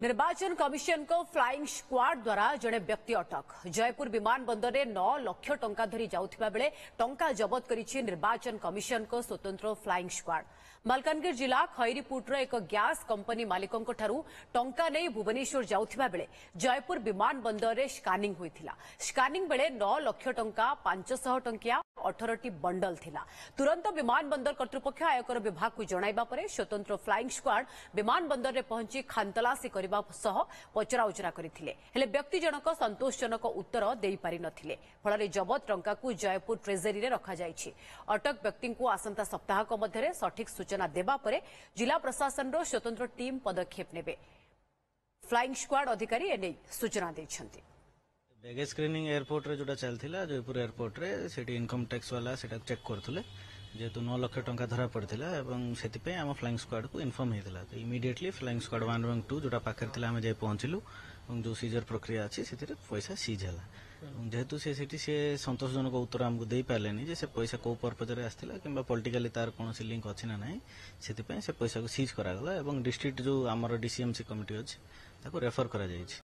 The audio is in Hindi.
निर्वाचन कमिशन को फ्लाइंग स्क्वाड द्वारा जड़े व्यक्ति अटक जयपुर विमान बंदर में 9 लाख टंका धरी जाउथिबा बेले टंका जबत करिछि निर्वाचन कमिशन को स्वतंत्र फ्लाइंग स्क्वाड। मलकानगिरी जिला खैरीपुटर एक गैस कंपनी मालिकों ठारू टंका नहीं भुवनेश्वर जाउथिबा बेले जयपुर विमान बंदर में स्कानिंग होइथिला। स्कानिंग बेले 9 लाख टंका 500 टंकिया 18टी बंडल थिला। तुरंत विमान बंदर कर्तृपक्ष आयकर विभाग को जणाइबा परे स्वतंत्र फ्लाइंग स्क्वाड विमान बंदर में पहुंची खानतलासी करबा सह पचरा उचरा करथिले। हेले व्यक्ति जनक संतोषजनक उत्तर देई पारि नथिले। फଳରେ जबत टंका को जयपुर ट्रेजरी रे रखा जायछि। अटक व्यक्ति को आसंता सप्ताह मध्य सठिक सूचना देबा परे जिला प्रशासन रो स्वतंत्र टीम पदक्षेप नेबे। फ्लाइंग स्क्वाड अधिकारी एने सूचना दैछन्ति। बैगेज स्क्रीनिंग एयरपोर्ट रे जोटा चलथिला जयपुर एयरपोर्ट रे सेठी इनकम टैक्स वाला सेटा चेक करथुले जेहेतु 9 लाख टंका धरा पड़ता और से आम फ्लाइंग स्क्वाड को इनफॉर्म होता तो इमिडिएटली फ्लाइंग स्क्वाड 1 और 2 जोटा पाखे आम जाए पहुंचलु और जो सीजर प्रक्रिया अच्छी से पैसा सीज है जेहेतु से संतोषजनक उत्तर आमको दे पारे जे से पैसा कौ पर्पज आसाला कि पॉलिटिकली तार कौन लिंक अच्छी ना ना से पैसा को सीज करागला और डिस्ट्रिक्ट जो आमर डीसीएमसी कमिटी अच्छी रेफर करा जायछि।